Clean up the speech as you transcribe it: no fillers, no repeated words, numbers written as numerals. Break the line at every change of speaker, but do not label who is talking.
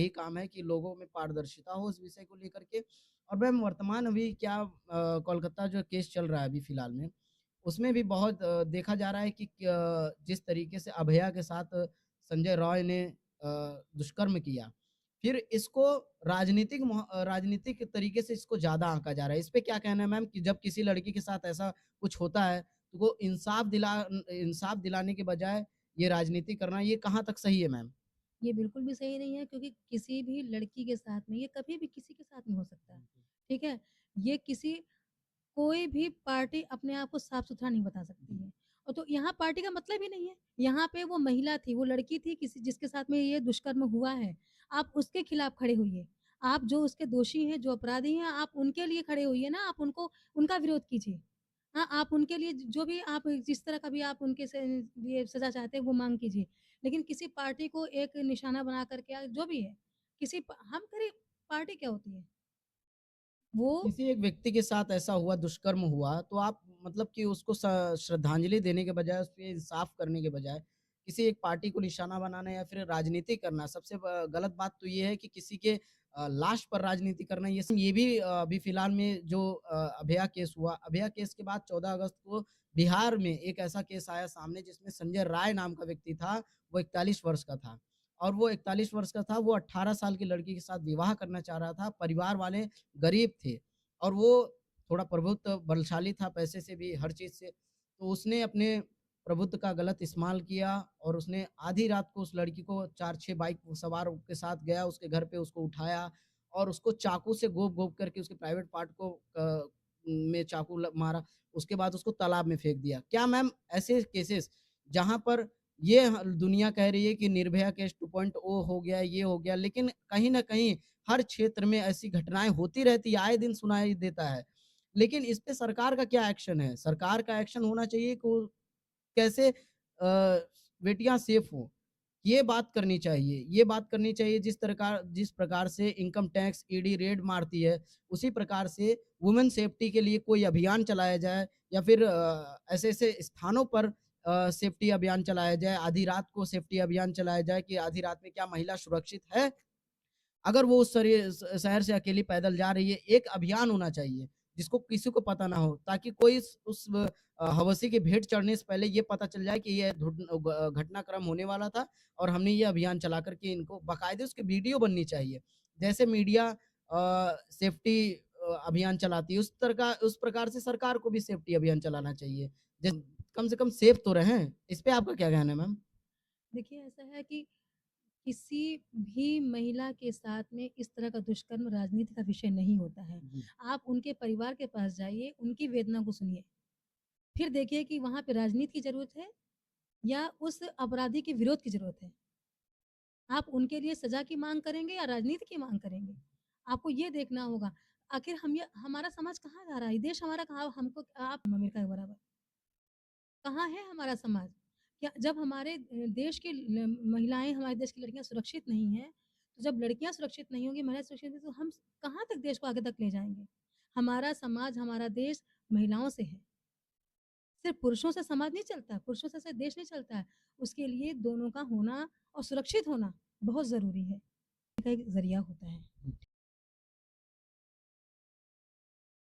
यही काम है कि लोगों में पारदर्शिता हो इस विषय को लेकर के। और मैम वर्तमान अभी क्या कोलकाता जो केस चल रहा है अभी फिलहाल में, उसमें भी बहुत देखा जा रहा है कि जिस तरीके से अभया के साथ संजय रॉय ने दुष्कर्म किया, फिर इसको राजनीतिक तरीके से इसको ज़्यादा आँका जा रहा है। इस पे क्या कहना है मैम कि जब किसी लड़की के साथ ऐसा कुछ होता है, तो वो इंसाफ दिलाने के बजाय ये राजनीति करना, ये कहाँ तक सही है मैम?
ये बिल्कुल भी सही नहीं है, क्योंकि किसी भी लड़की के साथ में, ये कभी भी किसी के साथ में हो सकता है, ठीक है? ये किसी कोई भी पार्टी अपने आप को साफ-सुथरा नहीं बता सकती है। और तो यहाँ पार्टी का मतलब ही नहीं है। यहाँ पे वो महिला थी, वो लड़की थी, किसी जिसके साथ में ये दुष्कर्म हुआ है, आप उसके खिलाफ खड़े होइए। आप जो उसके दोषी हैं, जो अपराधी हैं, आप उनके लिए खड़े होइए ना, आप उनका विरोध कीजिए। हाँ, आप उनके लिए जो भी आप जिस तरह का भी आप उनके से लिए सज़ा चाहते हैं, वो माँग कीजिए। लेकिन किसी पार्टी को एक निशाना बना कर के, या जो भी है, किसी प हम करें, पार्टी क्या होती है? वो
किसी एक व्यक्ति के साथ ऐसा हुआ, दुष्कर्म हुआ, तो आप मतलब कि उसको श्रद्धांजलि देने के बजाय, उस पे इंसाफ करने के बजाय, किसी एक पार्टी को निशाना बनाना या फिर राजनीति करना, सबसे गलत बात तो ये है कि किसी के लाश पर राजनीति करना। ये भी अभी फिलहाल में जो अभया केस हुआ, अभया केस के बाद 14 अगस्त को बिहार में एक ऐसा केस आया सामने जिसमें संजय राय नाम का व्यक्ति था, वो 41 वर्ष का था। और वो 41 वर्ष का था, वो 18 साल की लड़की के साथ विवाह करना चाह रहा था, परिवार वाले गरीब थे। और वो थोड़ा प्रभुत्व बलशाली था, पैसे से भी, हर चीज़ से। तो उसने अपने प्रभुत्व का गलत इस्तेमाल किया और उसने आधी रात को उस लड़की को 4-6 बाइक सवार के साथ गया, उसके घर पे उसको उठाया और उसको चाकू से गोप-गोप करके उसके प्राइवेट पार्ट को में चाकू मारा। उसके बाद उसको तालाब में फेंक दिया। क्या मैम ऐसे केसेस जहाँ पर ये दुनिया कह रही है कि निर्भया केस 2.0 हो गया, ये हो गया, लेकिन कहीं न कहीं हर क्षेत्र में ऐसी घटनाएँ होती रहती है, आए दिन सुनाई देता है। लेकिन इस पे सरकार का क्या एक्शन है? सरकार का एक्शन होना चाहिए को कैसे बेटियाँ सेफ हों, ये बात करनी चाहिए। ये बात करनी चाहिए जिस प्रकार से इनकम टैक्स, ईडी रेड मारती है, उसी प्रकार से वुमेन सेफ्टी के लिए कोई अभियान चलाया जाए या फिर ऐसे-ऐसे स्थानों पर सेफ्टी अभियान चलाया जाए, आधी रात को सेफ्टी अभियान चलाया जाए कि आधी रात में क्या महिला सुरक्षित है? अगर वो उस शहर से अकेली पैदल जा रही है, एक अभियान होना चाहिए, जिसको किसी को पता ना हो, ताकि कोई उस हवसी की भेंट चढ़ने से पहले ये पता चल जाए कि ये घटनाक्रम होने वाला था और हमने ये अभियान चला कर के इनको बाकायदे उसकी वीडियो बननी चाहिए। जैसे मीडिया सेफ्टी अभियान चलाती है, उस प्रकार से सरकार को भी सेफ्टी अभियान चलाना चाहिए। जिस कम से कम सेफ तो रहें। इस पे आपका क्या कहना है मैम?
देखिए, ऐसा है कि किसी भी महिला के साथ में इस तरह का दुष्कर्म राजनीति का विषय नहीं होता है।
जी।
आप उनके परिवार के पास जाइए, उनकी वेदना को सुनिए। फिर देखिए कि वहाँ पे राजनीति की ज़रूरत है या उस अपराधी के विरोध की ज़रूरत है। आप उनके लिए सज़ा की माँग करेंगे या राजनीति की माँग करेंगे? आपको ये देखना होगा। आखिर हम ये हमारा समाज कहाँ जा रहा है? देश हमारा कहाँ, हमको आप अमेरिका के बराबर। कहाँ है हमारा समाज? क्या जब हमारे देश की महिलाएँ, हमारे देश की लड़कियाँ सुरक्षित नहीं हैं, तो जब लड़कियाँ सुरक्षित नहीं होंगी, महिलाएँ सुरक्षित नहीं, तो हम कहाँ तक देश को आगे तक ले जाएँगे? हमारा समाज, हमारा देश महिलाओं से है। सिर्फ़ पुरुषों से समाज नहीं चलता, पुरुषों से देश नहीं चलता है। उसके लिए दोनों का होना और सुरक्षित होना बहुत ज़रूरी है। का एक ज़रिया होता है।